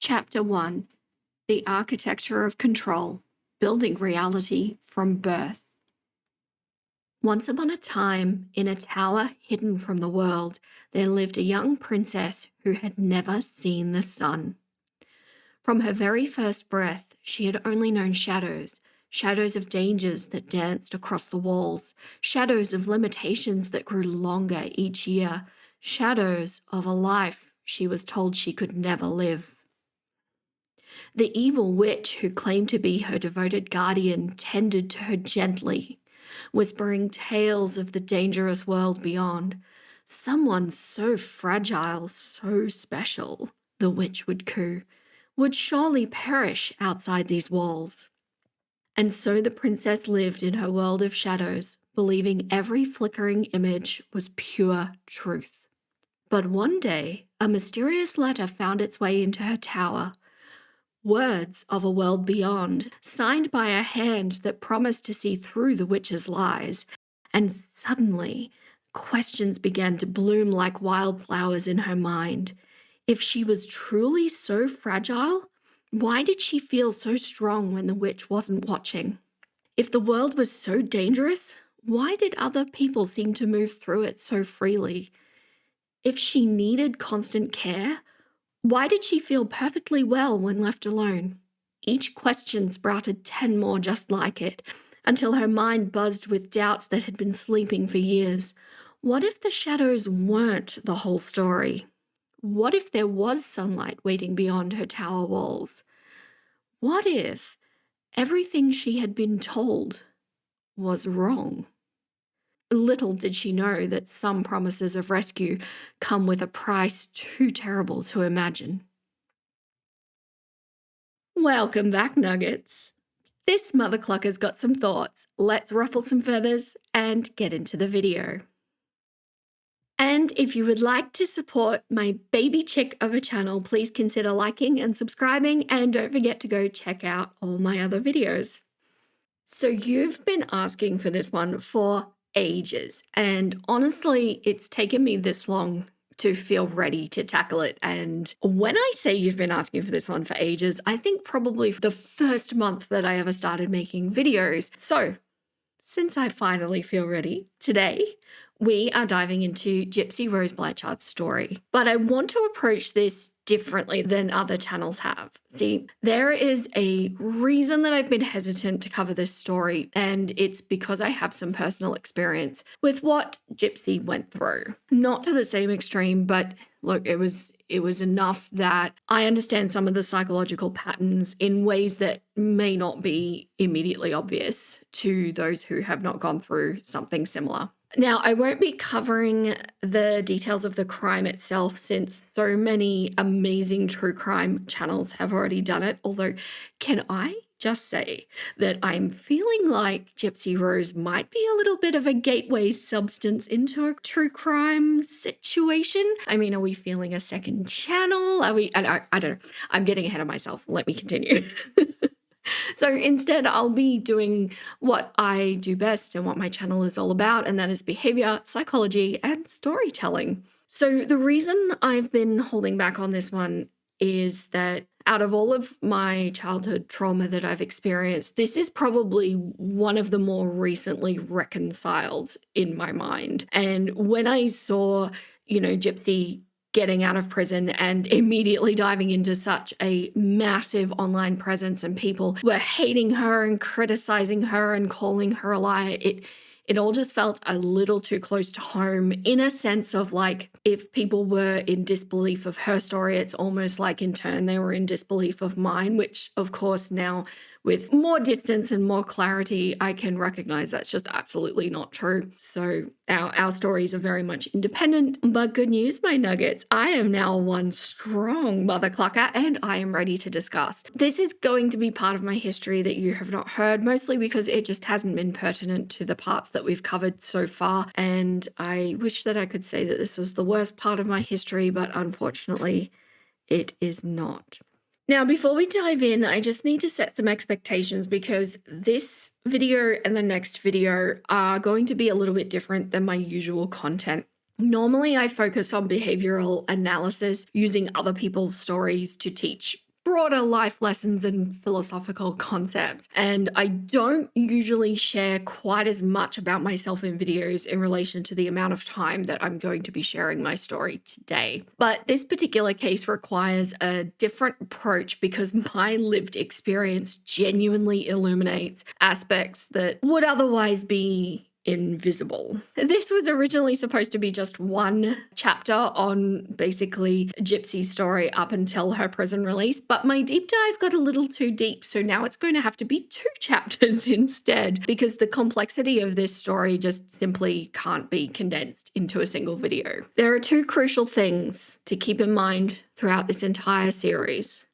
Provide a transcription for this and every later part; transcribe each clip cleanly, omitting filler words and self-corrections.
Chapter 1: The Architecture of Control, Building Reality from Birth. Once upon a time, in a tower hidden from the world, there lived a young princess who had never seen the sun. From her very first breath, she had only known shadows, shadows of dangers that danced across the walls, shadows of limitations that grew longer each year, shadows of a life she was told she could never live. The evil witch who claimed to be her devoted guardian tended to her gently, whispering tales of the dangerous world beyond. Someone so fragile, so special, the witch would coo, would surely perish outside these walls. And so the princess lived in her world of shadows, believing every flickering image was pure truth. But one day, a mysterious letter found its way into her tower. Words of a world beyond, signed by a hand that promised to see through the witch's lies. And suddenly, questions began to bloom like wildflowers in her mind. If she was truly so fragile, why did she feel so strong when the witch wasn't watching? If the world was so dangerous, why did other people seem to move through it so freely? If she needed constant care, why did she feel perfectly well when left alone? Each question sprouted 10 more just like it, until her mind buzzed with doubts that had been sleeping for years. What if the shadows weren't the whole story? What if there was sunlight waiting beyond her tower walls? What if everything she had been told was wrong? Little did she know that some promises of rescue come with a price too terrible to imagine. Welcome back, Nuggets. This mother clucker's got some thoughts. Let's ruffle some feathers and get into the video. And if you would like to support my baby chick of a channel, please consider liking and subscribing, and don't forget to go check out all my other videos. So you've been asking for this one for ages, and honestly, it's taken me this long to feel ready to tackle it. And when I say you've been asking for this one for ages, I think probably the first month that I ever started making videos. So since I finally feel ready, today we are diving into Gypsy-Rose Blanchard's story. But I want to approach this differently than other channels have. See, there is a reason that I've been hesitant to cover this story, and it's because I have some personal experience with what Gypsy went through. Not to the same extreme, but look, it was enough that I understand some of the psychological patterns in ways that may not be immediately obvious to those who have not gone through something similar. Now, I won't be covering the details of the crime itself since so many amazing true crime channels have already done it, although can I just say that I'm feeling like Gypsy-Rose might be a little bit of a gateway substance into a true crime situation. I mean, are we feeling a second channel? Are we? I don't know. I'm getting ahead of myself. Let me continue. So instead, I'll be doing what I do best and what my channel is all about, and that is behavior, psychology, and storytelling. So the reason I've been holding back on this one is that out of all of my childhood trauma that I've experienced, this is probably one of the more recently reconciled in my mind. And when I saw, Gypsy getting out of prison and immediately diving into such a massive online presence, and people were hating her and criticizing her and calling her a liar, it all just felt a little too close to home, in a sense of like, if people were in disbelief of her story, it's almost like in turn they were in disbelief of mine, which of course now with more distance and more clarity, I can recognize that's just absolutely not true. So our stories are very much independent, but good news, my nuggets, I am now one strong mother clucker and I am ready to discuss. This is going to be part of my history that you have not heard, mostly because it just hasn't been pertinent to the parts that we've covered so far. And I wish that I could say that this was the worst part of my history, but unfortunately it is not. Now, before we dive in, I just need to set some expectations because this video and the next video are going to be a little bit different than my usual content. Normally, I focus on behavioral analysis using other people's stories to teach broader life lessons and philosophical concepts. And I don't usually share quite as much about myself in videos in relation to the amount of time that I'm going to be sharing my story today. But this particular case requires a different approach because my lived experience genuinely illuminates aspects that would otherwise be invisible. This was originally supposed to be just one chapter on basically Gypsy's story up until her prison release, but my deep dive got a little too deep, so now it's going to have to be 2 chapters instead because the complexity of this story just simply can't be condensed into a single video. There are 2 crucial things to keep in mind throughout this entire series.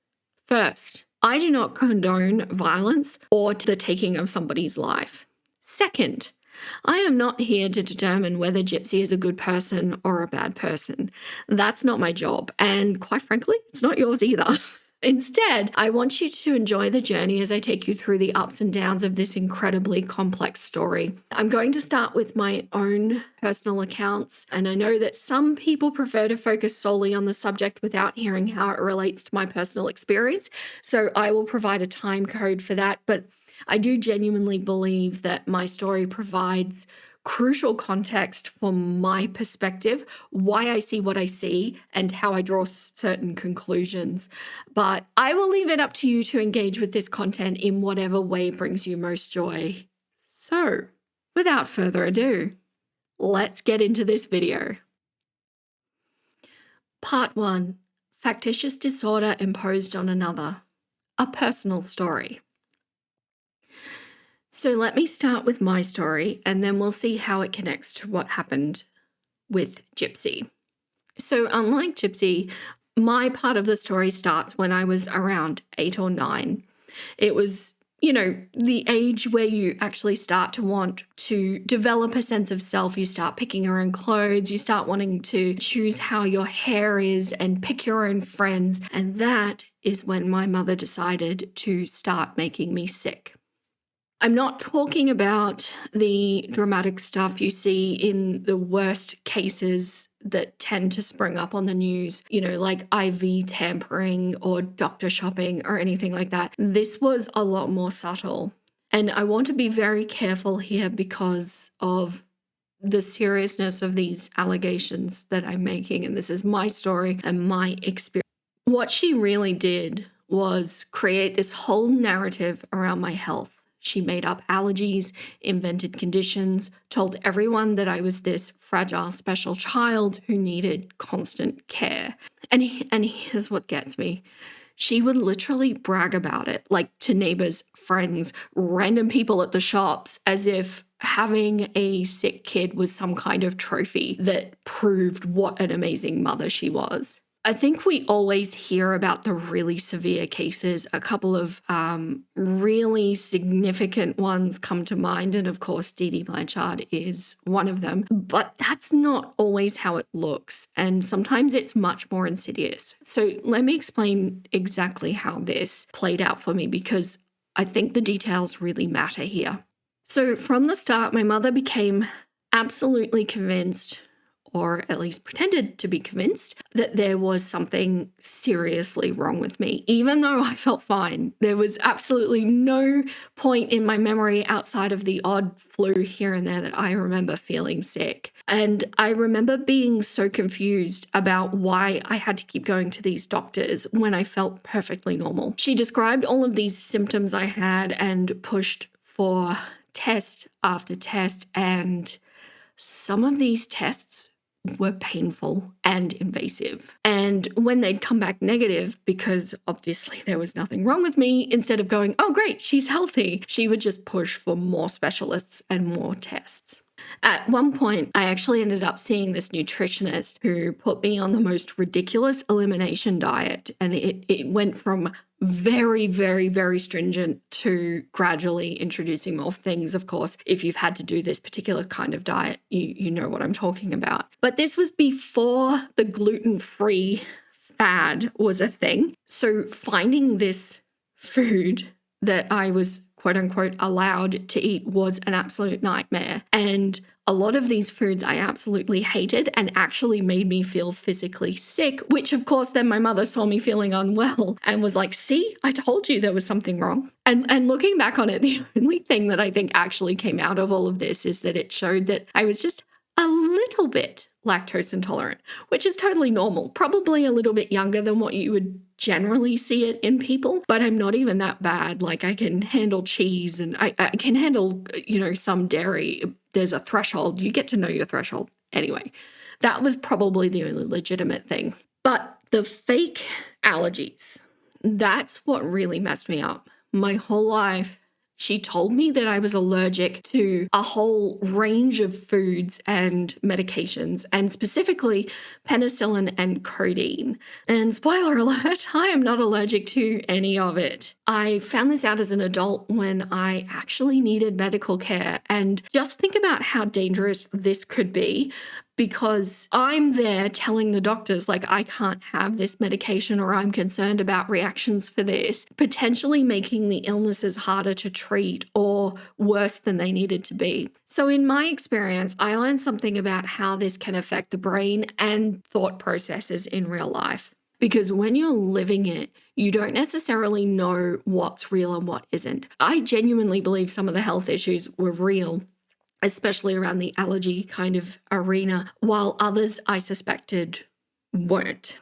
First, I do not condone violence or the taking of somebody's life. Second, I am not here to determine whether Gypsy is a good person or a bad person. That's not my job, and quite frankly, it's not yours either. Instead, I want you to enjoy the journey as I take you through the ups and downs of this incredibly complex story. I'm going to start with my own personal accounts, and I know that some people prefer to focus solely on the subject without hearing how it relates to my personal experience, so I will provide a time code for that, but I do genuinely believe that my story provides crucial context from my perspective, why I see what I see, and how I draw certain conclusions. But I will leave it up to you to engage with this content in whatever way brings you most joy. So, without further ado, let's get into this video. Part 1. Factitious Disorder Imposed on Another. A personal story. So let me start with my story, and then we'll see how it connects to what happened with Gypsy. So unlike Gypsy, my part of the story starts when I was around 8 or 9. It was, the age where you actually start to want to develop a sense of self. You start picking your own clothes, you start wanting to choose how your hair is and pick your own friends. And that is when my mother decided to start making me sick. I'm not talking about the dramatic stuff you see in the worst cases that tend to spring up on the news, like IV tampering or doctor shopping or anything like that. This was a lot more subtle. And I want to be very careful here because of the seriousness of these allegations that I'm making. And this is my story and my experience. What she really did was create this whole narrative around my health. She made up allergies, invented conditions, told everyone that I was this fragile, special child who needed constant care. And here's what gets me. She would literally brag about it, like to neighbors, friends, random people at the shops, as if having a sick kid was some kind of trophy that proved what an amazing mother she was. I think we always hear about the really severe cases. A couple of really significant ones come to mind. And of course, Dee Blanchard is one of them. But that's not always how it looks. And sometimes it's much more insidious. So let me explain exactly how this played out for me, because I think the details really matter here. So from the start, my mother became absolutely convinced, or at least pretended to be convinced, that there was something seriously wrong with me, even though I felt fine. There was absolutely no point in my memory outside of the odd flu here and there that I remember feeling sick. And I remember being so confused about why I had to keep going to these doctors when I felt perfectly normal. She described all of these symptoms I had and pushed for test after test, and some of these tests were painful and invasive. And when they'd come back negative, because obviously there was nothing wrong with me, instead of going, oh great, she's healthy, she would just push for more specialists and more tests. At one point, I actually ended up seeing this nutritionist who put me on the most ridiculous elimination diet. And it went from very, very, very stringent to gradually introducing more things. Of course, if you've had to do this particular kind of diet, you know what I'm talking about. But this was before the gluten-free fad was a thing. So finding this food that I was quote unquote allowed to eat was an absolute nightmare. And A lot of these foods I absolutely hated and actually made me feel physically sick, which of course then my mother saw me feeling unwell and was like, see, I told you there was something wrong. And looking back on it, the only thing that I think actually came out of all of this is that it showed that I was just a little bit lactose intolerant, which is totally normal, probably a little bit younger than what you would generally see it in people, but I'm not even that bad. Like I can handle cheese and I can handle, some dairy. There's a threshold. You get to know your threshold. Anyway, that was probably the only legitimate thing. But the fake allergies, that's what really messed me up. My whole life, she told me that I was allergic to a whole range of foods and medications, and specifically penicillin and codeine. And spoiler alert, I am not allergic to any of it. I found this out as an adult when I actually needed medical care. And just think about how dangerous this could be, because I'm there telling the doctors, like, I can't have this medication or I'm concerned about reactions for this, potentially making the illnesses harder to treat or worse than they needed to be. So in my experience, I learned something about how this can affect the brain and thought processes in real life. Because when you're living it, you don't necessarily know what's real and what isn't. I genuinely believe some of the health issues were real, especially around the allergy kind of arena, while others I suspected weren't.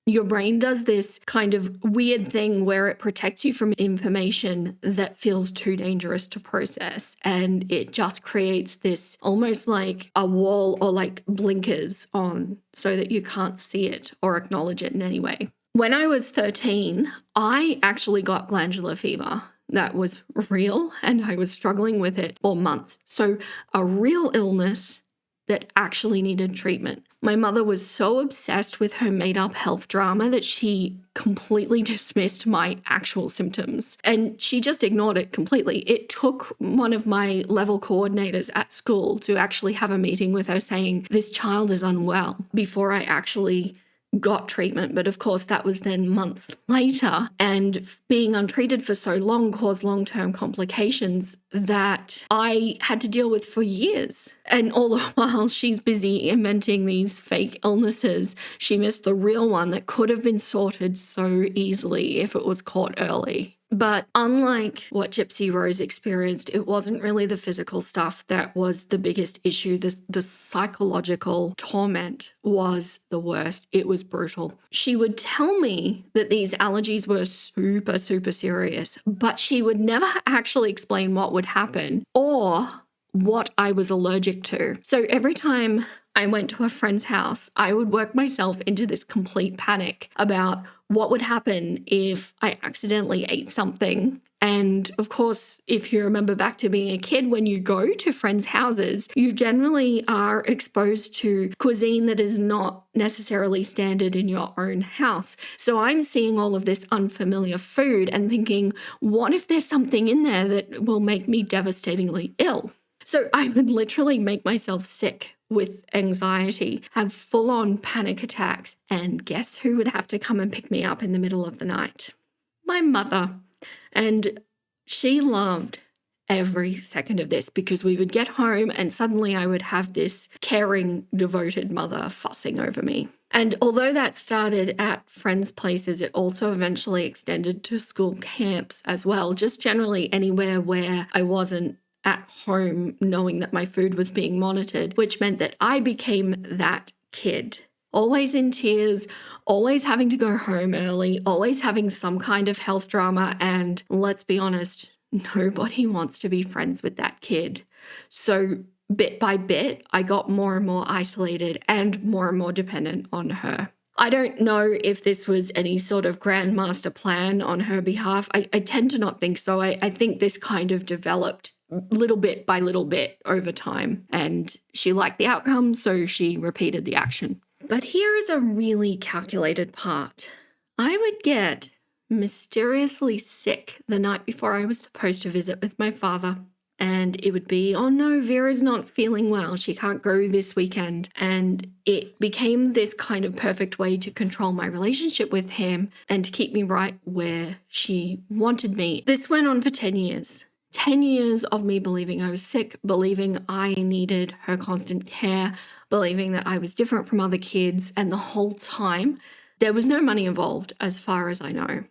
Your brain does this kind of weird thing where it protects you from information that feels too dangerous to process. And it just creates this almost like a wall or like blinkers on so that you can't see it or acknowledge it in any way. When I was 13, I actually got glandular fever. That was real, and I was struggling with it for months. So a real illness that actually needed treatment. My mother was so obsessed with her made-up health drama that she completely dismissed my actual symptoms, and she just ignored it completely. It took one of my level coordinators at school to actually have a meeting with her saying, this child is unwell, before I actually got treatment. But of course, that was then months later, and being untreated for so long caused long-term complications that I had to deal with for years. And all the while she's busy inventing these fake illnesses, she missed the real one that could have been sorted so easily if it was caught early. But unlike what Gypsy-Rose experienced, it wasn't really the physical stuff that was the biggest issue. The psychological torment was the worst. It was brutal. She would tell me that these allergies were super, super serious, but she would never actually explain what would happen or what I was allergic to. So every time I went to a friend's house, I would work myself into this complete panic about what would happen if I accidentally ate something. And of course, if you remember back to being a kid, when you go to friends' houses, you generally are exposed to cuisine that is not necessarily standard in your own house. So I'm seeing all of this unfamiliar food and thinking, what if there's something in there that will make me devastatingly ill? So I would literally make myself sick with anxiety, have full-on panic attacks, and guess who would have to come and pick me up in the middle of the night? My mother. And she loved every second of this, because we would get home and suddenly I would have this caring, devoted mother fussing over me. And although that started at friends' places, it also eventually extended to school camps as well, just generally anywhere where I wasn't at home knowing that my food was being monitored, which meant that I became that kid. Always in tears, always having to go home early, always having some kind of health drama, and let's be honest, nobody wants to be friends with that kid. So bit by bit, I got more and more isolated and more dependent on her. I don't know if this was any sort of grand master plan on her behalf. I tend to not think so. I think this kind of developed little bit by little bit over time, and she liked the outcome, so she repeated the action. But here is a really calculated part. I would get mysteriously sick the night before I was supposed to visit with my father. And it would be, oh no, Vera's not feeling well. She can't go this weekend. And it became this kind of perfect way to control my relationship with him and to keep me right where she wanted me. This went on for 10 years. 10 years of me believing I was sick, believing I needed her constant care, believing that I was different from other kids, and the whole time, there was no money involved as far as I know.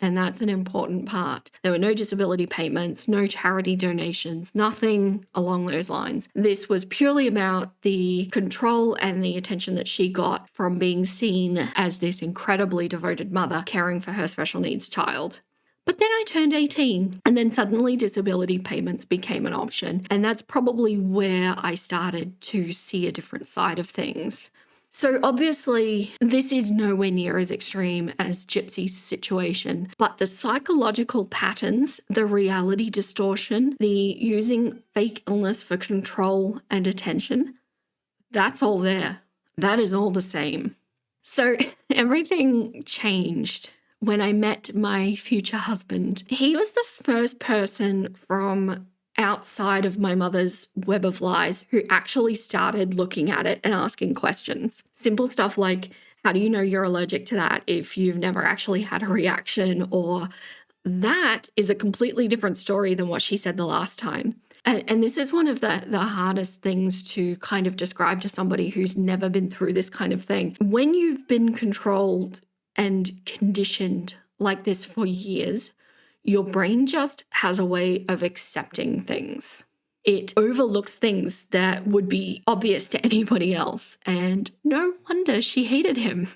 And that's an important part. There were no disability payments, no charity donations, nothing along those lines. This was purely about the control and the attention that she got from being seen as this incredibly devoted mother caring for her special needs child. But then I turned 18 and then suddenly disability payments became an option. And that's probably where I started to see a different side of things. So obviously, this is nowhere near as extreme as Gypsy's situation, but the psychological patterns, the reality distortion, the using fake illness for control and attention, that's all there. That is all the same. So everything changed when I met my future husband. He was the first person from outside of my mother's web of lies who actually started looking at it and asking questions. Simple stuff like, how do you know you're allergic to that if you've never actually had a reaction? Or that is a completely different story than what she said the last time. And this is one of the hardest things to kind of describe to somebody who's never been through this kind of thing. When you've been controlled and conditioned like this for years, your brain just has a way of accepting things. It overlooks things that would be obvious to anybody else. And no wonder she hated him.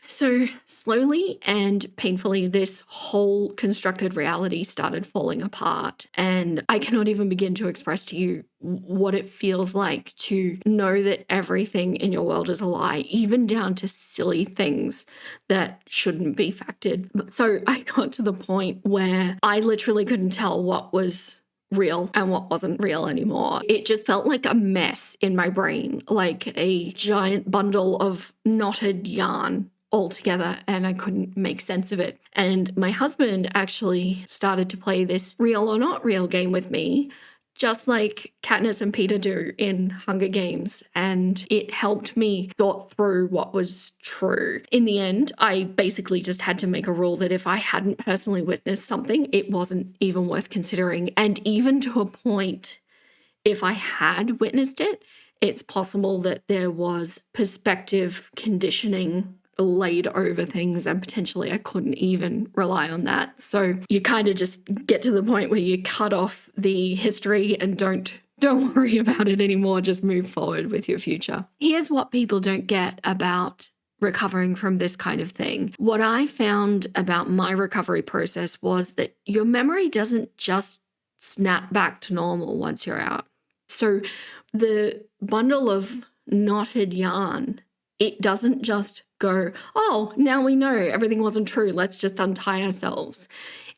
So slowly and painfully, this whole constructed reality started falling apart. And I cannot even begin to express to you what it feels like to know that everything in your world is a lie, even down to silly things that shouldn't be factored. So I got to the point where I literally couldn't tell what was real and what wasn't real anymore. It just felt like a mess in my brain, like a giant bundle of knotted yarn altogether, and I couldn't make sense of it. And my husband actually started to play this real or not real game with me, just like Katniss and Peter do in Hunger Games, and it helped me thought through what was true. In the end, I basically just had to make a rule that if I hadn't personally witnessed something, it wasn't even worth considering. And even to a point, if I had witnessed it, it's possible that there was perspective conditioning laid over things, and potentially I couldn't even rely on that. So you kind of just get to the point where you cut off the history and don't worry about it anymore. Just move forward with your future. Here's what people don't get about recovering from this kind of thing. What I found about my recovery process was that your memory doesn't just snap back to normal once you're out. So the bundle of knotted yarn, it doesn't just go, oh, now we know everything wasn't true, let's just untie ourselves.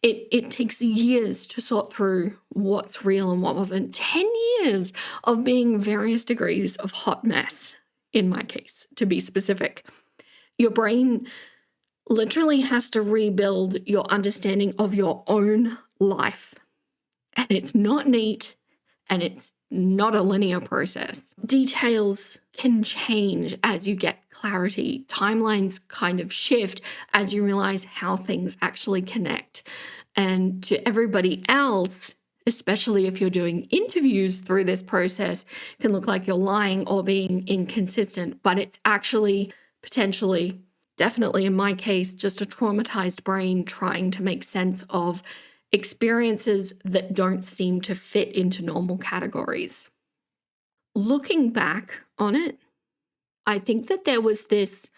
It takes years to sort through what's real and what wasn't. 10 years of being various degrees of hot mess, in my case, to be specific. Your brain literally has to rebuild your understanding of your own life. And it's not neat, and it's not a linear process. Details can change as you get clarity. Timelines kind of shift as you realize how things actually connect. And to everybody else, especially if you're doing interviews through this process, can look like you're lying or being inconsistent, but it's actually potentially, definitely in my case, just a traumatized brain trying to make sense of experiences that don't seem to fit into normal categories. Looking back on it, I think that there was this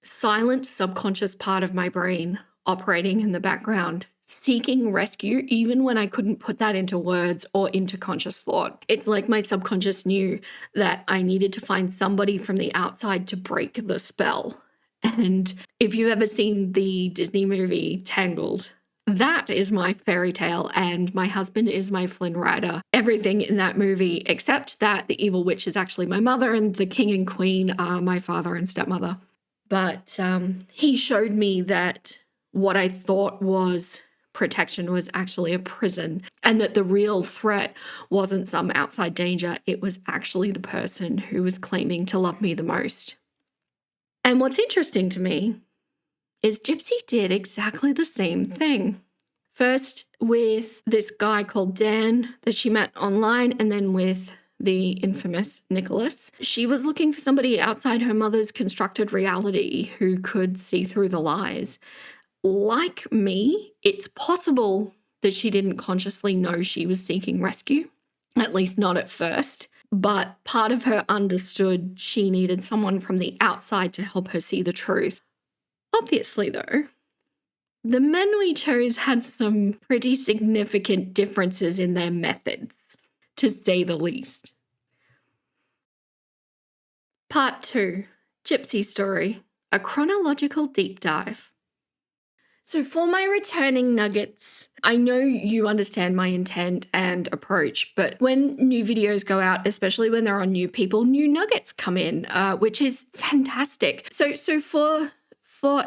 silent subconscious part of my brain operating in the background, seeking rescue even when I couldn't put that into words or into conscious thought. It's like my subconscious knew that I needed to find somebody from the outside to break the spell. And if you've ever seen the Disney movie Tangled, that is my fairy tale, and my husband is my Flynn Rider. Everything in that movie, except that the evil witch is actually my mother and the king and queen are my father and stepmother. But he showed me that what I thought was protection was actually a prison, and that the real threat wasn't some outside danger. It was actually the person who was claiming to love me the most. And what's interesting to me is Gypsy did exactly the same thing. First with this guy called Dan that she met online, and then with the infamous Nicholas. She was looking for somebody outside her mother's constructed reality who could see through the lies. Like me, it's possible that she didn't consciously know she was seeking rescue, at least not at first. But part of her understood she needed someone from the outside to help her see the truth. Obviously, though, the men we chose had some pretty significant differences in their methods, to say the least. Part 2, Gypsy Story, a chronological deep dive. So for my returning nuggets, I know you understand my intent and approach, but when new videos go out, especially when they're on new people, new nuggets come in, which is fantastic. So for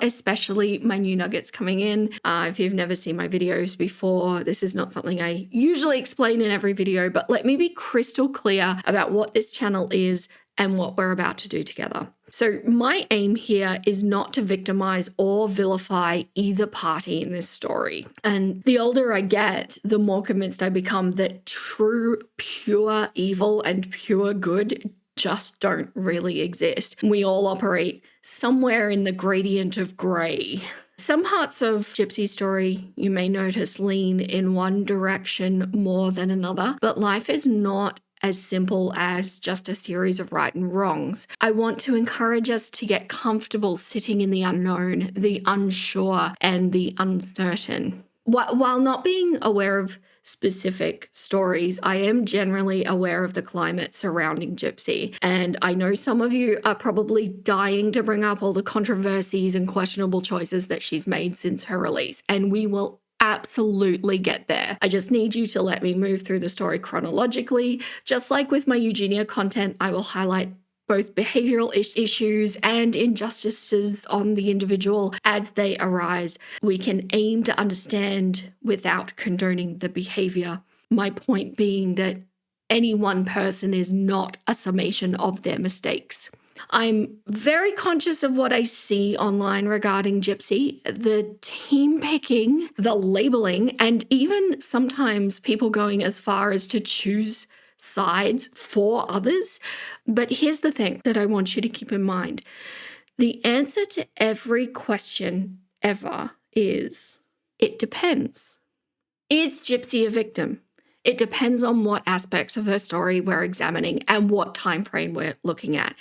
especially my new nuggets coming in, if you've never seen my videos before, this is not something I usually explain in every video, but let me be crystal clear about what this channel is and what we're about to do together. So my aim here is not to victimize or vilify either party in this story. And the older I get, the more convinced I become that true, pure evil and pure good just don't really exist. We all operate somewhere in the gradient of grey. Some parts of Gypsy's story, you may notice, lean in one direction more than another, but life is not as simple as just a series of right and wrongs. I want to encourage us to get comfortable sitting in the unknown, the unsure, and the uncertain. While not being aware of specific stories, I am generally aware of the climate surrounding Gypsy. And I know some of you are probably dying to bring up all the controversies and questionable choices that she's made since her release. And we will absolutely get there. I just need you to let me move through the story chronologically. Just like with my Eugenia content, I will highlight both behavioral issues and injustices on the individual as they arise. We can aim to understand without condoning the behavior. My point being that any one person is not a summation of their mistakes. I'm very conscious of what I see online regarding Gypsy, the team picking, the labeling, and even sometimes people going as far as to choose sides for others. But here's the thing that I want you to keep in mind. The answer to every question ever is, it depends. Is Gypsy a victim? It depends on what aspects of her story we're examining and what time frame we're looking at.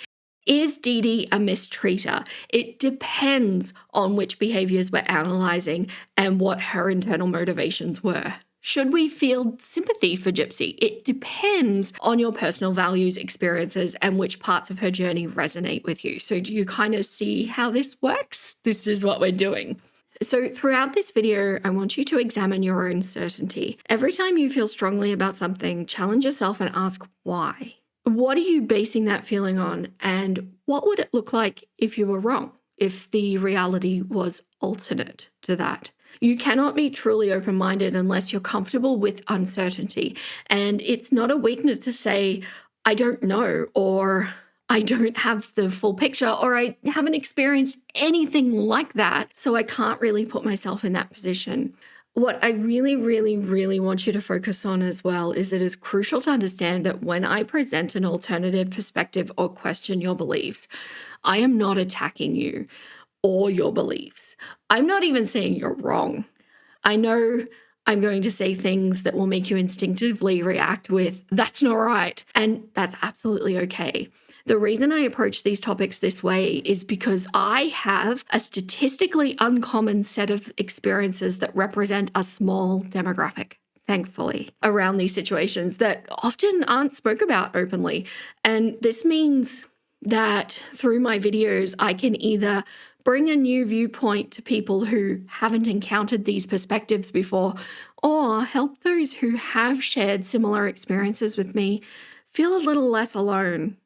Is Dee Dee a mistreater? It depends on which behaviors we're analyzing and what her internal motivations were. Should we feel sympathy for Gypsy? It depends on your personal values, experiences, and which parts of her journey resonate with you. So do you kind of see how this works? This is what we're doing. So throughout this video, I want you to examine your own certainty. Every time you feel strongly about something, challenge yourself and ask why. What are you basing that feeling on? And what would it look like if you were wrong, if the reality was alternate to that? You cannot be truly open-minded unless you're comfortable with uncertainty. And it's not a weakness to say, I don't know, or I don't have the full picture, or I haven't experienced anything like that, so I can't really put myself in that position. What I really, really, really want you to focus on as well is it is crucial to understand that when I present an alternative perspective or question your beliefs, I am not attacking you or your beliefs. I'm not even saying you're wrong. I know I'm going to say things that will make you instinctively react with, that's not right, and that's absolutely okay. The reason I approach these topics this way is because I have a statistically uncommon set of experiences that represent a small demographic, thankfully, around these situations that often aren't spoke about openly. And this means that through my videos, I can either bring a new viewpoint to people who haven't encountered these perspectives before, or help those who have shared similar experiences with me feel a little less alone.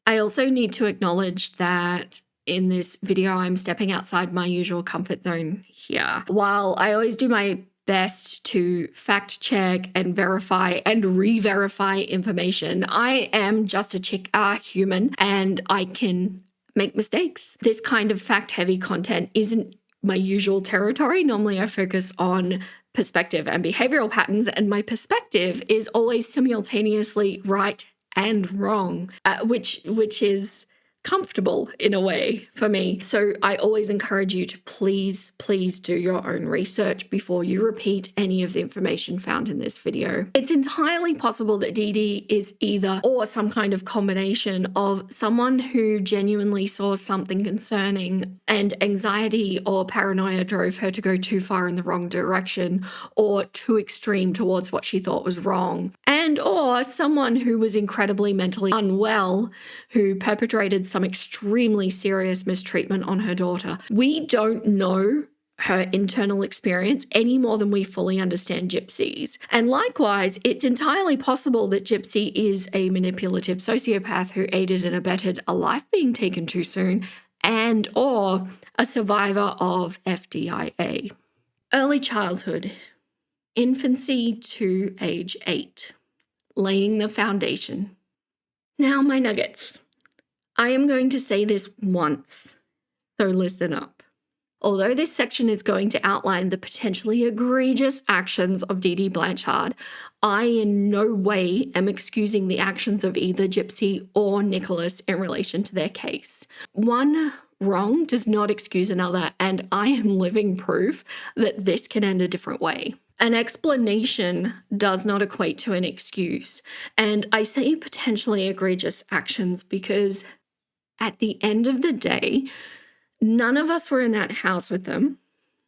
I also need to acknowledge that in this video, I'm stepping outside my usual comfort zone here. While I always do my best to fact check and verify and re-verify information, I am just a human and I can make mistakes. This kind of fact-heavy content isn't my usual territory. Normally I focus on perspective and behavioral patterns, and my perspective is always simultaneously right and wrong, which is comfortable in a way for me. So I always encourage you to please do your own research before you repeat any of the information found in this video. It's entirely possible that Dee Dee is either or some kind of combination of someone who genuinely saw something concerning and anxiety or paranoia drove her to go too far in the wrong direction or too extreme towards what she thought was wrong, and or someone who was incredibly mentally unwell who perpetrated some extremely serious mistreatment on her daughter. We don't know her internal experience any more than we fully understand Gypsys. And likewise, it's entirely possible that Gypsy is a manipulative sociopath who aided and abetted a life being taken too soon and or a survivor of FDIA. Early childhood, infancy to age 8, laying the foundation. Now, my nuggets. I am going to say this once, so listen up. Although this section is going to outline the potentially egregious actions of Dee Dee Blanchard, I in no way am excusing the actions of either Gypsy or Nicholas in relation to their case. One wrong does not excuse another, and I am living proof that this can end a different way. An explanation does not equate to an excuse, and I say potentially egregious actions because at the end of the day, none of us were in that house with them.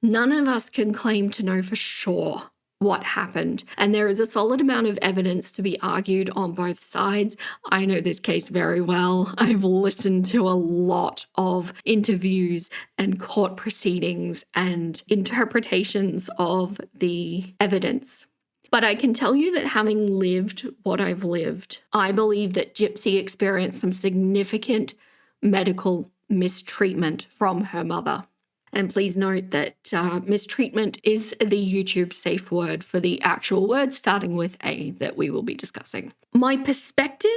None of us can claim to know for sure what happened. And there is a solid amount of evidence to be argued on both sides. I know this case very well. I've listened to a lot of interviews and court proceedings and interpretations of the evidence. But I can tell you that having lived what I've lived, I believe that Gypsy experienced some significant medical mistreatment from her mother. And please note that mistreatment is the YouTube safe word for the actual word starting with A that we will be discussing. My perspective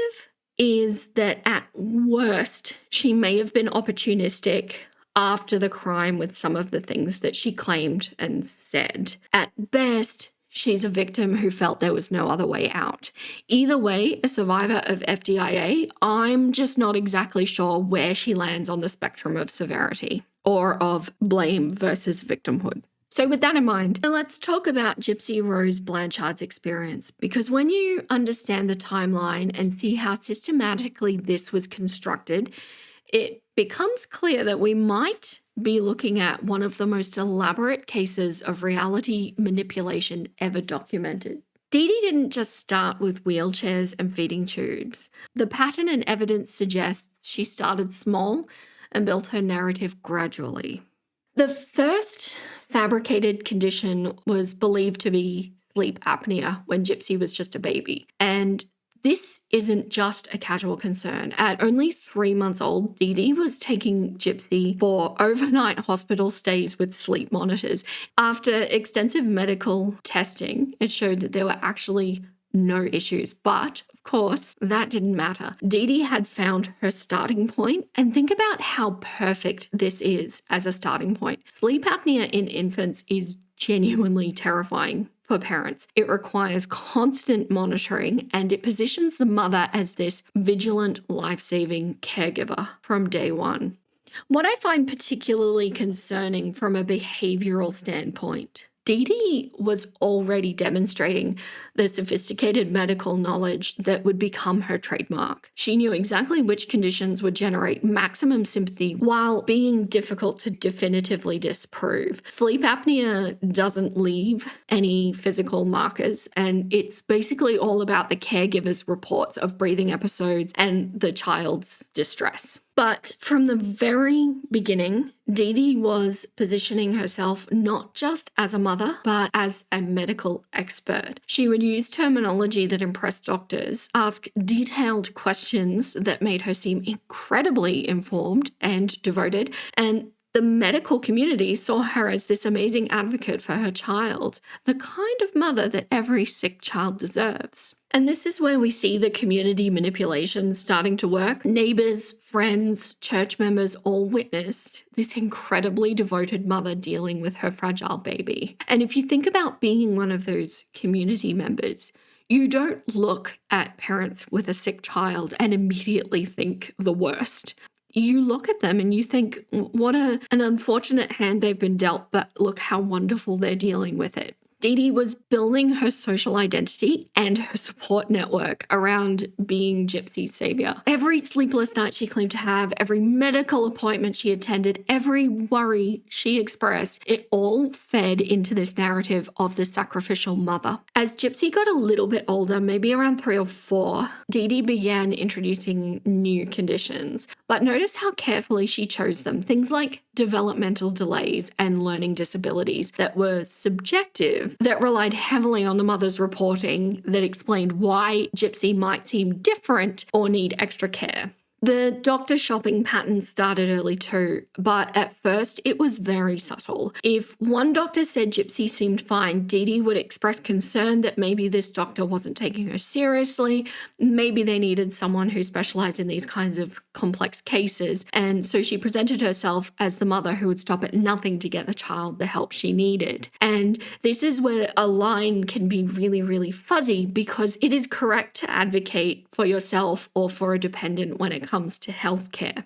is that at worst, she may have been opportunistic after the crime with some of the things that she claimed and said. At best, she's a victim who felt there was no other way out. Either way, a survivor of FDIA, I'm just not exactly sure where she lands on the spectrum of severity or of blame versus victimhood. So with that in mind, let's talk about Gypsy-Rose Blanchard's experience, because when you understand the timeline and see how systematically this was constructed, it becomes clear that we might be looking at one of the most elaborate cases of reality manipulation ever documented. Dee Dee didn't just start with wheelchairs and feeding tubes. The pattern and evidence suggests she started small and built her narrative gradually. The first fabricated condition was believed to be sleep apnea when Gypsy was just a baby. And this isn't just a casual concern. At only 3 months old, Dee Dee was taking Gypsy for overnight hospital stays with sleep monitors. After extensive medical testing, it showed that there were actually no issues. But, of course, that didn't matter. Dee Dee had found her starting point, and think about how perfect this is as a starting point. Sleep apnea in infants is genuinely terrifying for parents. It requires constant monitoring, and it positions the mother as this vigilant, life-saving caregiver from day one. What I find particularly concerning from a behavioral standpoint, Dee Dee was already demonstrating the sophisticated medical knowledge that would become her trademark. She knew exactly which conditions would generate maximum sympathy while being difficult to definitively disprove. Sleep apnea doesn't leave any physical markers, and it's basically all about the caregiver's reports of breathing episodes and the child's distress. But from the very beginning, Dee Dee was positioning herself not just as a mother, but as a medical expert. She would use terminology that impressed doctors, ask detailed questions that made her seem incredibly informed and devoted, and The medical community saw her as this amazing advocate for her child, the kind of mother that every sick child deserves. And this is where we see the community manipulation starting to work. Neighbors, friends, church members all witnessed this incredibly devoted mother dealing with her fragile baby. And if you think about being one of those community members, you don't look at parents with a sick child and immediately think the worst. You look at them and you think, what an unfortunate hand they've been dealt, but look how wonderful they're dealing with it. Dee Dee was building her social identity and her support network around being Gypsy's savior. Every sleepless night she claimed to have, every medical appointment she attended, every worry she expressed, it all fed into this narrative of the sacrificial mother. As Gypsy got a little bit older, maybe around 3 or 4, Dee Dee began introducing new conditions. But notice how carefully she chose them. Things like developmental delays and learning disabilities that were subjective, that relied heavily on the mother's reporting that explained why Gypsy might seem different or need extra care. The doctor shopping pattern started early too, but at first it was very subtle. If one doctor said Gypsy seemed fine, Dee Dee would express concern that maybe this doctor wasn't taking her seriously, maybe they needed someone who specialized in these kinds of complex cases, and so she presented herself as the mother who would stop at nothing to get the child the help she needed. And this is where a line can be really, really fuzzy, because it is correct to advocate for yourself or for a dependent when it comes to healthcare.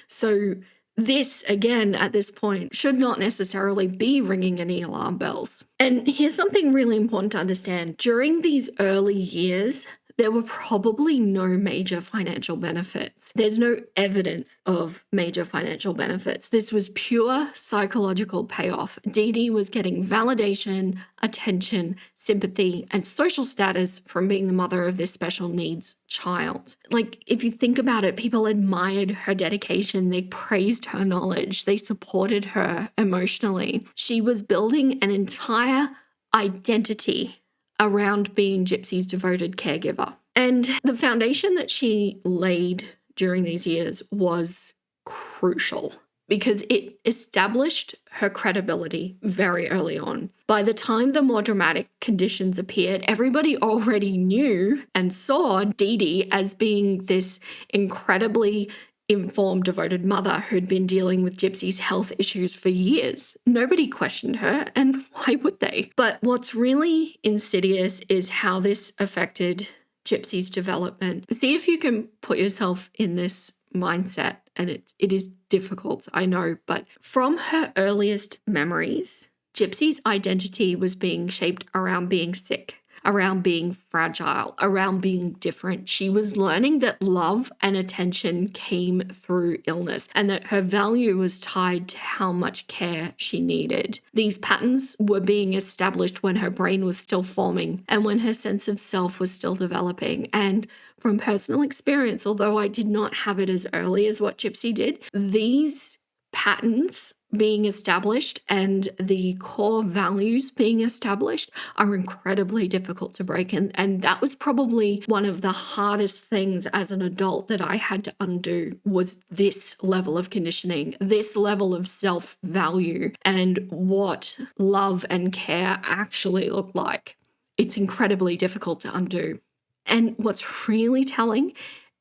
So this, again, at this point, should not necessarily be ringing any alarm bells. And here's something really important to understand. During these early years, there were probably no major financial benefits. There's no evidence of major financial benefits. This was pure psychological payoff. Dee Dee was getting validation, attention, sympathy, and social status from being the mother of this special needs child. Like, if you think about it, people admired her dedication. They praised her knowledge. They supported her emotionally. She was building an entire identity around being Gypsy's devoted caregiver. And the foundation that she laid during these years was crucial because it established her credibility very early on. By the time the more dramatic conditions appeared, everybody already knew and saw Dee Dee as being this incredibly informed, devoted mother who'd been dealing with Gypsy's health issues for years. Nobody questioned her, and why would they? But what's really insidious is how this affected Gypsy's development. See if you can put yourself in this mindset, and it is difficult, I know, but from her earliest memories, Gypsy's identity was being shaped around being sick, around being fragile, around being different. She was learning that love and attention came through illness and that her value was tied to how much care she needed. These patterns were being established when her brain was still forming and when her sense of self was still developing. And from personal experience, although I did not have it as early as what Gypsy did, these patterns being established and the core values being established are incredibly difficult to break. And that was probably one of the hardest things as an adult that I had to undo, was this level of conditioning, this level of self-value, and what love and care actually look like. It's incredibly difficult to undo. And what's really telling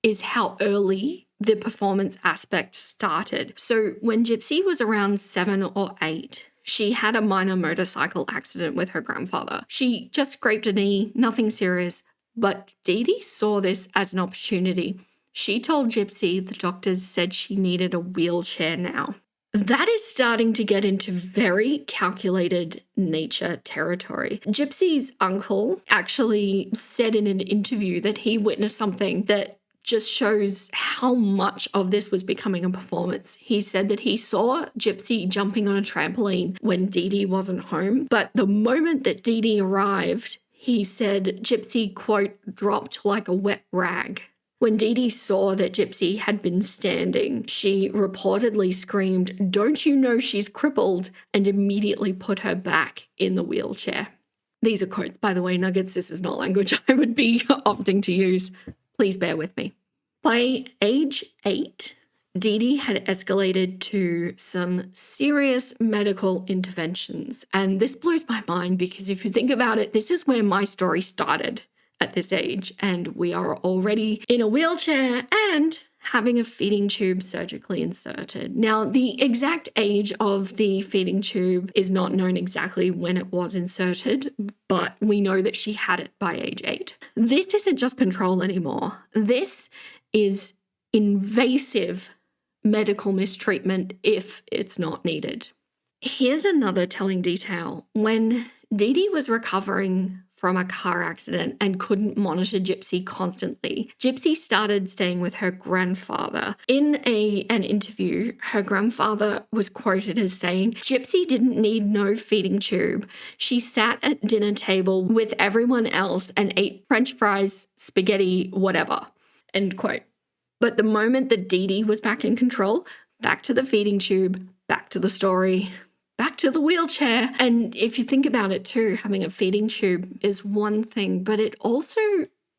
is how early the performance aspect started. So when Gypsy was around 7 or 8, she had a minor motorcycle accident with her grandfather. She just scraped a knee, nothing serious, but Dee Dee saw this as an opportunity. She told Gypsy the doctors said she needed a wheelchair now. That is starting to get into very calculated nature territory. Gypsy's uncle actually said in an interview that he witnessed something that just shows how much of this was becoming a performance. He said that he saw Gypsy jumping on a trampoline when Dee Dee wasn't home, but the moment that Dee Dee arrived, he said Gypsy, quote, dropped like a wet rag. When Dee Dee saw that Gypsy had been standing, she reportedly screamed, "Don't you know she's crippled?" and immediately put her back in the wheelchair. These are quotes, by the way, Nuggets. This is not language I would be opting to use. Please bear with me. By age 8, Dee Dee had escalated to some serious medical interventions. And this blows my mind because if you think about it, this is where my story started at this age. And we are already in a wheelchair and having a feeding tube surgically inserted. Now, the exact age of the feeding tube is not known exactly when it was inserted, but we know that she had it by age 8. This isn't just control anymore. This is invasive medical mistreatment if it's not needed. Here's another telling detail. When Dee Dee was recovering from a car accident and couldn't monitor Gypsy constantly, Gypsy started staying with her grandfather. In an interview, her grandfather was quoted as saying, "Gypsy didn't need no feeding tube. She sat at dinner table with everyone else and ate French fries, spaghetti, whatever." End quote. But the moment that Dee Dee was back in control, back to the feeding tube, back to the story, back to the wheelchair. And if you think about it too, having a feeding tube is one thing, but it also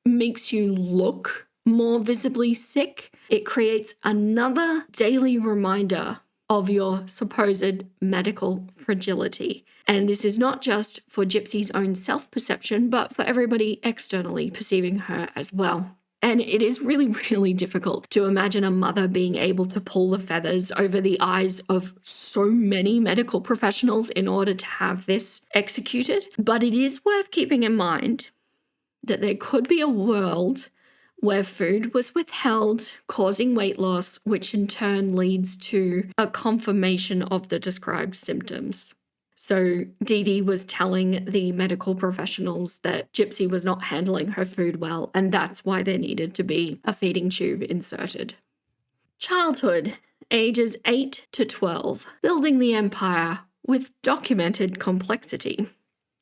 makes you look more visibly sick. It creates another daily reminder of your supposed medical fragility. And this is not just for Gypsy's own self-perception, but for everybody externally perceiving her as well. And it is really, really difficult to imagine a mother being able to pull the feathers over the eyes of so many medical professionals in order to have this executed. But it is worth keeping in mind that there could be a world where food was withheld, causing weight loss, which in turn leads to a confirmation of the described symptoms. So Dee Dee was telling the medical professionals that Gypsy was not handling her food well, and that's why there needed to be a feeding tube inserted. Childhood, ages 8 to 12, building the empire with documented complexity.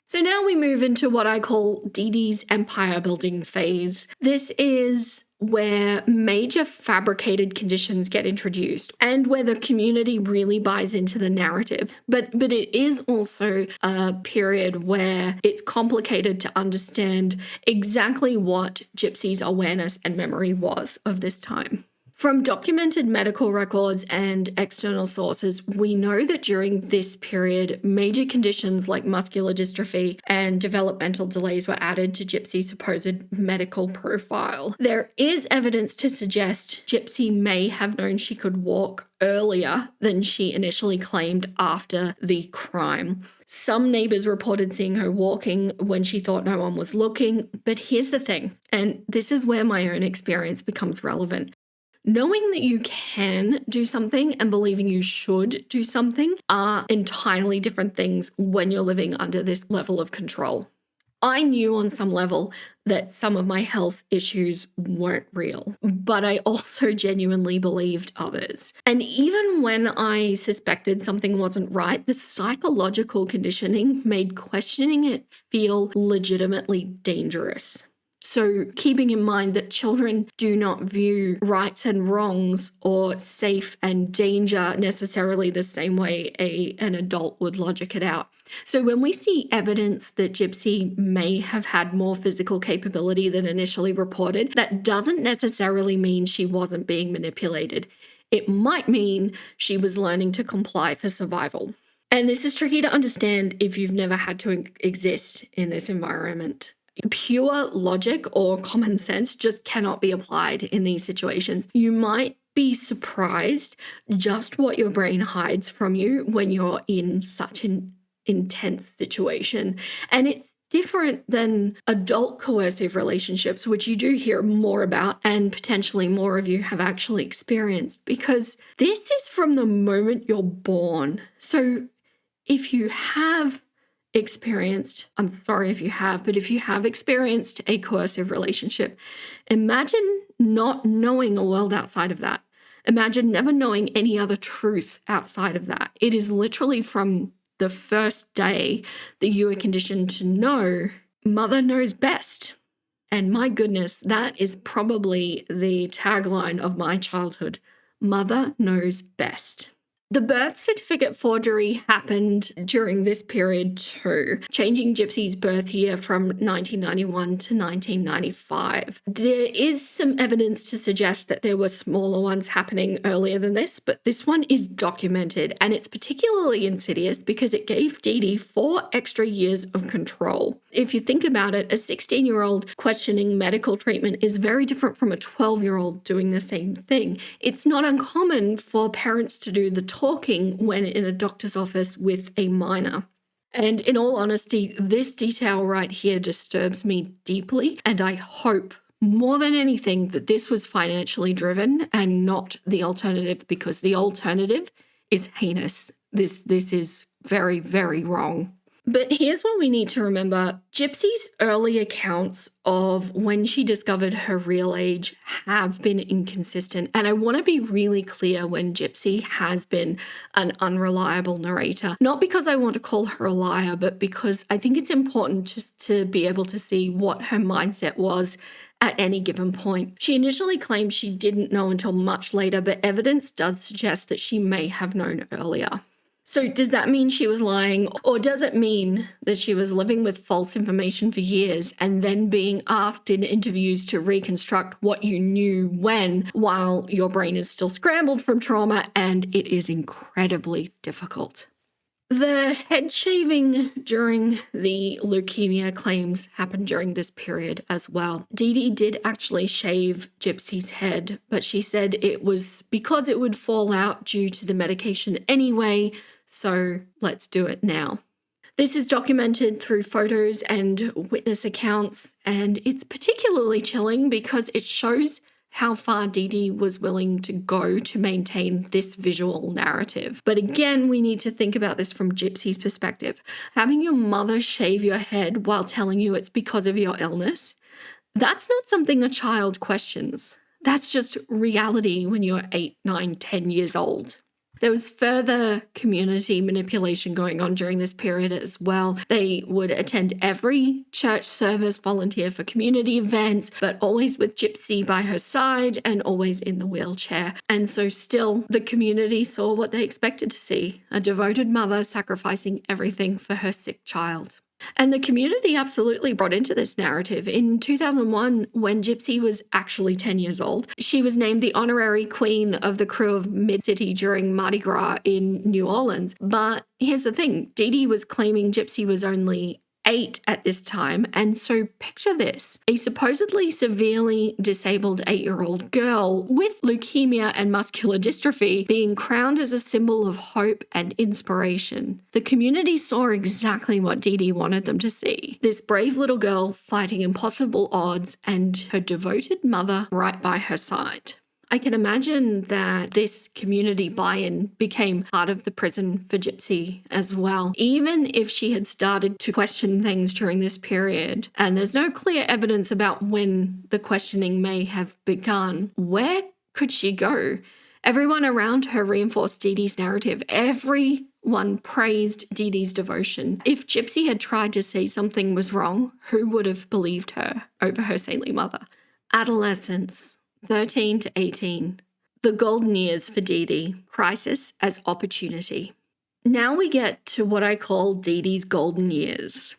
So now we move into what I call Dee Dee's empire building phase. This is where major fabricated conditions get introduced and where the community really buys into the narrative. But it is also a period where it's complicated to understand exactly what Gypsy's awareness and memory was of this time. From documented medical records and external sources, we know that during this period, major conditions like muscular dystrophy and developmental delays were added to Gypsy's supposed medical profile. There is evidence to suggest Gypsy may have known she could walk earlier than she initially claimed after the crime. Some neighbors reported seeing her walking when she thought no one was looking. But here's the thing, and this is where my own experience becomes relevant. Knowing that you can do something and believing you should do something are entirely different things when you're living under this level of control. I knew on some level that some of my health issues weren't real, but I also genuinely believed others. And even when I suspected something wasn't right, the psychological conditioning made questioning it feel legitimately dangerous. So keeping in mind that children do not view rights and wrongs or safe and danger necessarily the same way an adult would logic it out. So when we see evidence that Gypsy may have had more physical capability than initially reported, that doesn't necessarily mean she wasn't being manipulated. It might mean she was learning to comply for survival. And this is tricky to understand if you've never had to exist in this environment. Pure logic or common sense just cannot be applied in these situations. You might be surprised just what your brain hides from you when you're in such an intense situation. And it's different than adult coercive relationships, which you do hear more about and potentially more of you have actually experienced, because this is from the moment you're born. So if you have experienced, I'm sorry if you have, but if you have experienced a coercive relationship, imagine not knowing a world outside of that. Imagine never knowing any other truth outside of that. It is literally from the first day that you are conditioned to know, mother knows best. And my goodness, that is probably the tagline of my childhood. Mother knows best. The birth certificate forgery happened during this period too, changing Gypsy's birth year from 1991 to 1995. There is some evidence to suggest that there were smaller ones happening earlier than this, but this one is documented, and it's particularly insidious because it gave Dee Dee 4 extra years of control. If you think about it, a 16-year-old questioning medical treatment is very different from a 12-year-old doing the same thing. It's not uncommon for parents to do the talking when in a doctor's office with a minor. And in all honesty, this detail right here disturbs me deeply, and I hope more than anything that this was financially driven and not the alternative, because the alternative is heinous. This is very, very wrong. But here's what we need to remember. Gypsy's early accounts of when she discovered her real age have been inconsistent. And I want to be really clear when Gypsy has been an unreliable narrator. Not because I want to call her a liar, but because I think it's important just to be able to see what her mindset was at any given point. She initially claimed she didn't know until much later, but evidence does suggest that she may have known earlier. So does that mean she was lying, or does it mean that she was living with false information for years and then being asked in interviews to reconstruct what you knew when, while your brain is still scrambled from trauma and it is incredibly difficult? The head shaving during the leukemia claims happened during this period as well. Dee Dee did actually shave Gypsy's head, but she said it was because it would fall out due to the medication anyway, so let's do it now. This is documented through photos and witness accounts, and it's particularly chilling because it shows how far Dee Dee was willing to go to maintain this visual narrative. But again, we need to think about this from Gypsy's perspective. Having your mother shave your head while telling you it's because of your illness, that's not something a child questions. That's just reality when you're 8, 9, 10 years old. There was further community manipulation going on during this period as well. They would attend every church service, volunteer for community events, but always with Gypsy by her side and always in the wheelchair. And so still, the community saw what they expected to see, a devoted mother sacrificing everything for her sick child. And the community absolutely brought into this narrative. In 2001, when Gypsy was actually 10 years old, she was named the honorary queen of the crew of Mid-City during Mardi Gras in New Orleans. But here's the thing, Dee Dee was claiming Gypsy was only 8 at this time, and so picture this, a supposedly severely disabled 8-year-old girl with leukemia and muscular dystrophy being crowned as a symbol of hope and inspiration. The community saw exactly what Dee Dee wanted them to see. This brave little girl fighting impossible odds and her devoted mother right by her side. I can imagine that this community buy-in became part of the prison for Gypsy as well. Even if she had started to question things during this period, and there's no clear evidence about when the questioning may have begun, where could she go? Everyone around her reinforced Dee Dee's narrative. Everyone praised Dee Dee's devotion. If Gypsy had tried to say something was wrong, who would have believed her over her saintly mother? Adolescence. 13 to 18. The golden years for Dee Dee. Crisis as opportunity. Now we get to what I call Dee Dee's golden years.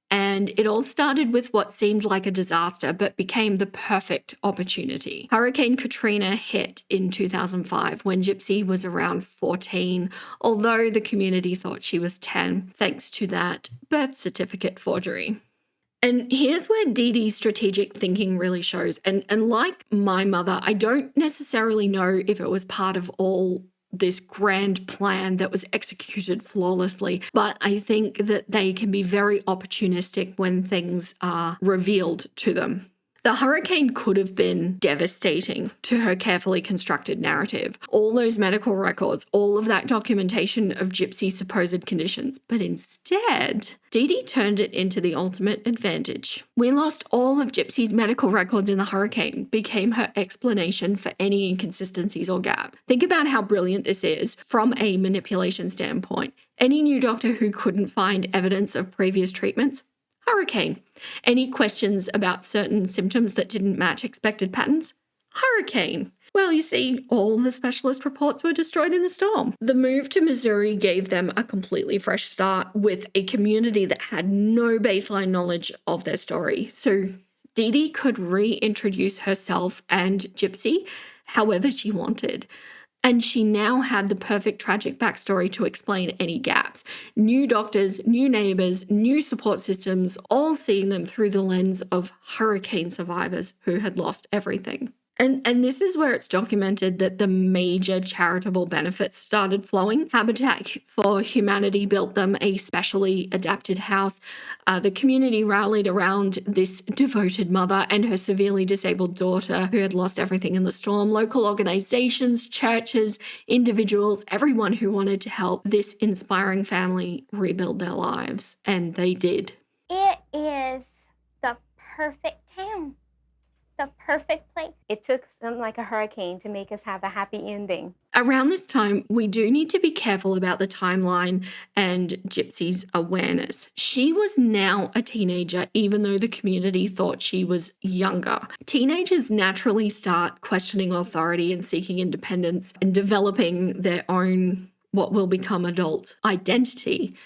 And it all started with what seemed like a disaster, but became the perfect opportunity. Hurricane Katrina hit in 2005 when Gypsy was around 14, although the community thought she was 10, thanks to that birth certificate forgery. And here's where Dee Dee's strategic thinking really shows. And like my mother, I don't necessarily know if it was part of all this grand plan that was executed flawlessly, but I think that they can be very opportunistic when things are revealed to them. The hurricane could have been devastating to her carefully constructed narrative. All those medical records, all of that documentation of Gypsy's supposed conditions. But instead, Dee Dee turned it into the ultimate advantage. We lost all of Gypsy's medical records in the hurricane, became her explanation for any inconsistencies or gaps. Think about how brilliant this is from a manipulation standpoint. Any new doctor who couldn't find evidence of previous treatments? Hurricane. Any questions about certain symptoms that didn't match expected patterns? Hurricane. Well, you see, all the specialist reports were destroyed in the storm. The move to Missouri gave them a completely fresh start with a community that had no baseline knowledge of their story. So Dee Dee could reintroduce herself and Gypsy however she wanted. And she now had the perfect tragic backstory to explain any gaps. New doctors, new neighbors, new support systems, all seeing them through the lens of hurricane survivors who had lost everything. And this is where it's documented that the major charitable benefits started flowing. Habitat for Humanity built them a specially adapted house. The community rallied around this devoted mother and her severely disabled daughter who had lost everything in the storm. Local organizations, churches, individuals, everyone who wanted to help this inspiring family rebuild their lives. And they did. It is the perfect town. The perfect place. It took something like a hurricane to make us have a happy ending. Around this time, we do need to be careful about the timeline and Gypsy's awareness. She was now a teenager, even though the community thought she was younger. Teenagers naturally start questioning authority and seeking independence and developing their own, what will become adult identity.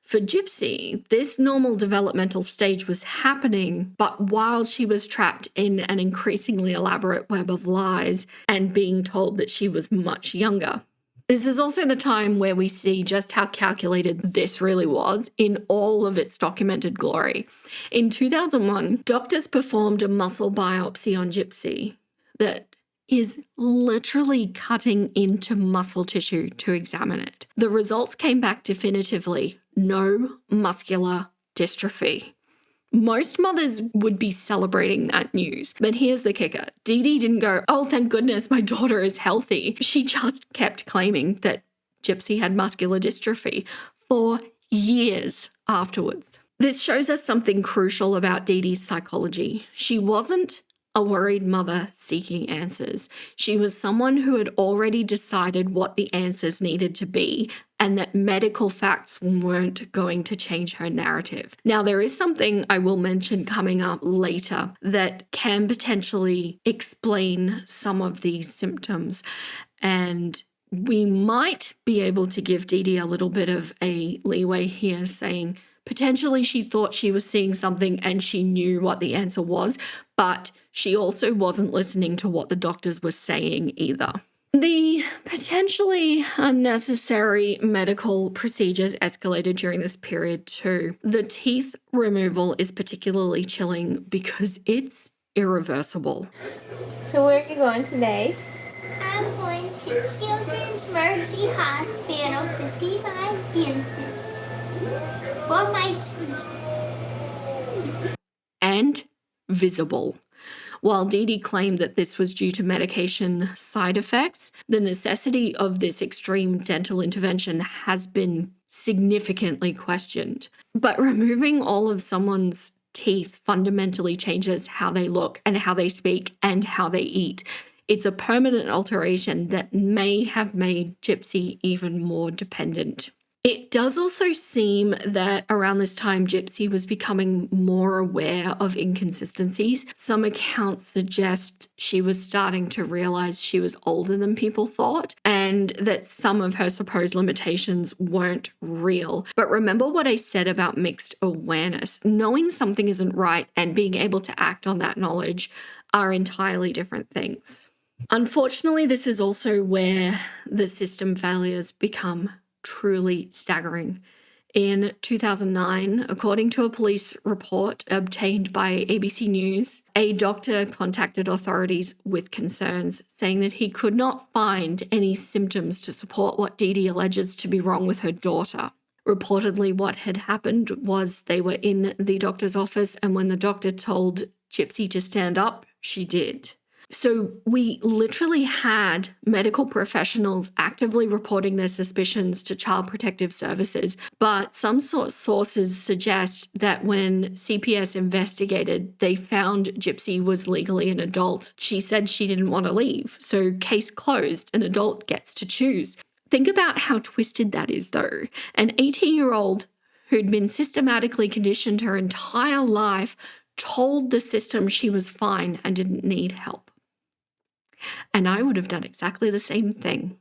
For Gypsy, this normal developmental stage was happening, but while she was trapped in an increasingly elaborate web of lies and being told that she was much younger. This is also the time where we see just how calculated this really was in all of its documented glory. In 2001, doctors performed a muscle biopsy on Gypsy that is literally cutting into muscle tissue to examine it. The results came back definitively. No muscular dystrophy. Most mothers would be celebrating that news. But here's the kicker. Dee Dee didn't go, oh, thank goodness my daughter is healthy. She just kept claiming that Gypsy had muscular dystrophy for years afterwards. This shows us something crucial about Dee Dee's psychology. She wasn't a worried mother seeking answers. She was someone who had already decided what the answers needed to be and that medical facts weren't going to change her narrative. Now, there is something I will mention coming up later that can potentially explain some of these symptoms, and we might be able to give Dee Dee a little bit of a leeway here, saying potentially she thought she was seeing something and she knew what the answer was, but she also wasn't listening to what the doctors were saying either. The potentially unnecessary medical procedures escalated during this period too. The teeth removal is particularly chilling because it's irreversible. So where are you going today? I'm going to Children's Mercy Hospital to see my dentist for my teeth. And visible. While Dee Dee claimed that this was due to medication side effects, the necessity of this extreme dental intervention has been significantly questioned. But removing all of someone's teeth fundamentally changes how they look and how they speak and how they eat. It's a permanent alteration that may have made Gypsy even more dependent. It does also seem that around this time, Gypsy was becoming more aware of inconsistencies. Some accounts suggest she was starting to realize she was older than people thought and that some of her supposed limitations weren't real. But remember what I said about mixed awareness. Knowing something isn't right and being able to act on that knowledge are entirely different things. Unfortunately, this is also where the system failures become truly staggering. In 2009, according to a police report obtained by ABC News, a doctor contacted authorities with concerns, saying that he could not find any symptoms to support what Dee Dee alleges to be wrong with her daughter. Reportedly, what had happened was they were in the doctor's office, and when the doctor told Gypsy to stand up, she did. So we literally had medical professionals actively reporting their suspicions to Child Protective Services, but some sources suggest that when CPS investigated, they found Gypsy was legally an adult. She said she didn't want to leave, so case closed, an adult gets to choose. Think about how twisted that is, though. An 18-year-old who'd been systematically conditioned her entire life told the system she was fine and didn't need help. And I would have done exactly the same thing.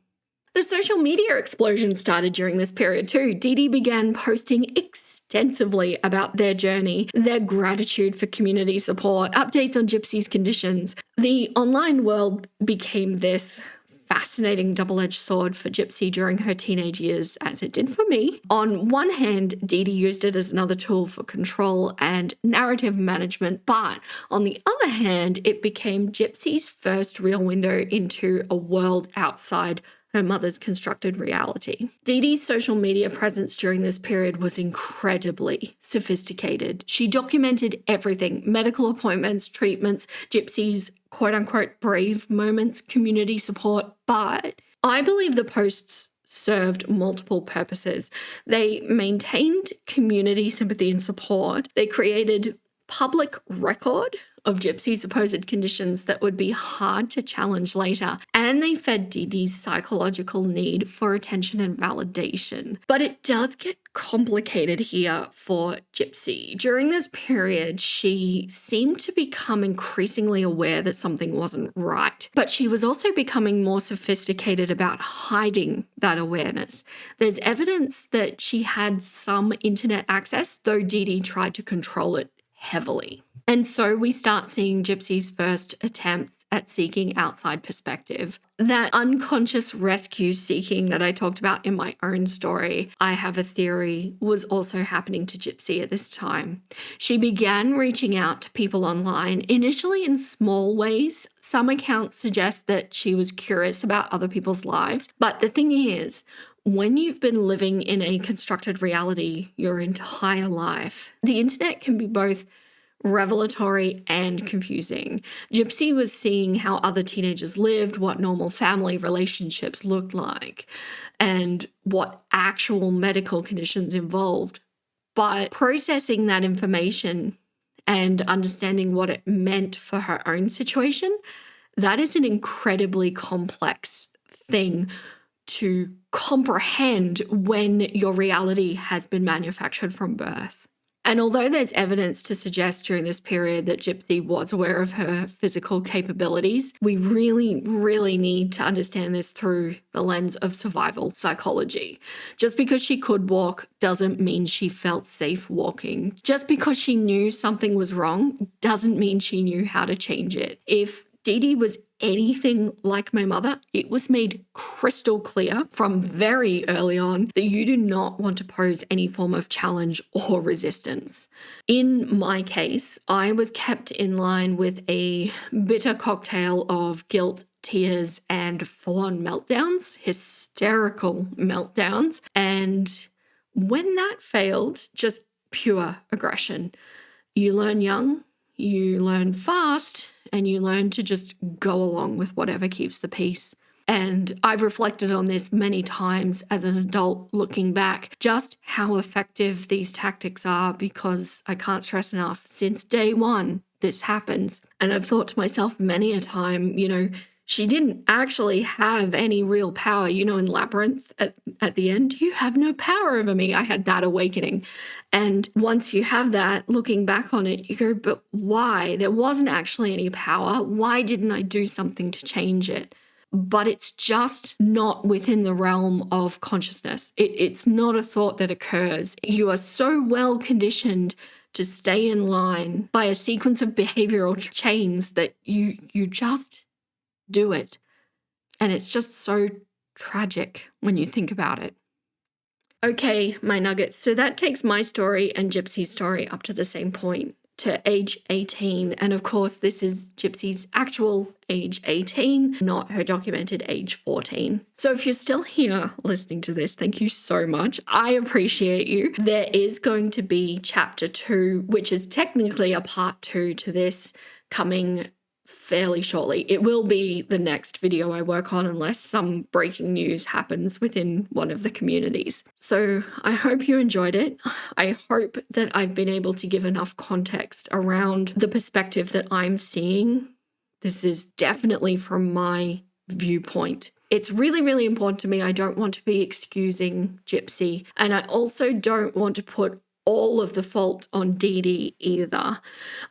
The social media explosion started during this period too. Dee Dee began posting extensively about their journey, their gratitude for community support, updates on Gypsy's conditions. The online world became this fascinating double-edged sword for Gypsy during her teenage years, as it did for me. On one hand, Dee Dee used it as another tool for control and narrative management, but on the other hand, it became Gypsy's first real window into a world outside her mother's constructed reality. Dee Dee's social media presence during this period was incredibly sophisticated. She documented everything: medical appointments, treatments, Gypsy's quote-unquote brave moments, community support. But I believe the posts served multiple purposes. They maintained community sympathy and support. They created public record of Gypsy's supposed conditions that would be hard to challenge later, and they fed Dee Dee's psychological need for attention and validation. But it does get complicated here for Gypsy. During this period, she seemed to become increasingly aware that something wasn't right, but she was also becoming more sophisticated about hiding that awareness. There's evidence that she had some internet access, though Dee Dee tried to control it heavily. And so we start seeing Gypsy's first attempts at seeking outside perspective. That unconscious rescue seeking that I talked about in my own story, I have a theory, was also happening to Gypsy at this time. She began reaching out to people online, initially in small ways. Some accounts suggest that she was curious about other people's lives. But the thing is, when you've been living in a constructed reality your entire life, the internet can be both revelatory and confusing. Gypsy was seeing how other teenagers lived, what normal family relationships looked like, and what actual medical conditions involved. But processing that information and understanding what it meant for her own situation, that is an incredibly complex thing to comprehend when your reality has been manufactured from birth. And although there's evidence to suggest during this period that Gypsy was aware of her physical capabilities, we really, really need to understand this through the lens of survival psychology. Just because she could walk doesn't mean she felt safe walking. Just because she knew something was wrong doesn't mean she knew how to change it. If Dee Dee was anything like my mother, it was made crystal clear from very early on that you do not want to pose any form of challenge or resistance. In my case, I was kept in line with a bitter cocktail of guilt, tears, and full-on meltdowns, hysterical meltdowns. And when that failed, just pure aggression. You learn young, you learn fast, and you learn to just go along with whatever keeps the peace. And I've reflected on this many times as an adult looking back, just how effective these tactics are, because I can't stress enough, since day one, this happens. And I've thought to myself many a time, she didn't actually have any real power. In Labyrinth at the end, you have no power over me. I had that awakening. And once you have that, looking back on it, you go, but why? There wasn't actually any power. Why didn't I do something to change it? But it's just not within the realm of consciousness. It's not a thought that occurs. You are so well conditioned to stay in line by a sequence of behavioral chains that you just do it. And it's just so tragic when you think about it. Okay, my nuggets. So that takes my story and Gypsy's story up to the same point, to age 18. And of course, this is Gypsy's actual age 18, not her documented age 14. So if you're still here listening to this, thank you so much. I appreciate you. There is going to be chapter 2, which is technically a part 2 to this, coming fairly shortly. It will be the next video I work on unless some breaking news happens within one of the communities. So I hope you enjoyed it. I hope that I've been able to give enough context around the perspective that I'm seeing. This is definitely from my viewpoint. It's really, really important to me. I don't want to be excusing Gypsy, and I also don't want to put all of the fault on Dee Dee either.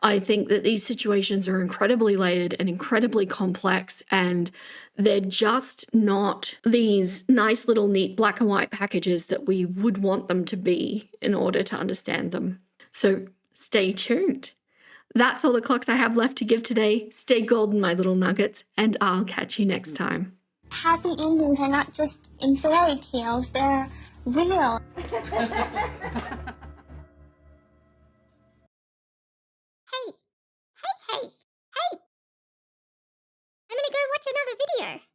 I think that these situations are incredibly layered and incredibly complex, and they're just not these nice little neat black and white packages that we would want them to be in order to understand them. So stay tuned. That's all the clocks I have left to give today. Stay golden, my little nuggets, and I'll catch you next time. Happy endings are not just in fairy tales, they're real. Hey, hey, hey, hey! I'm gonna go watch another video.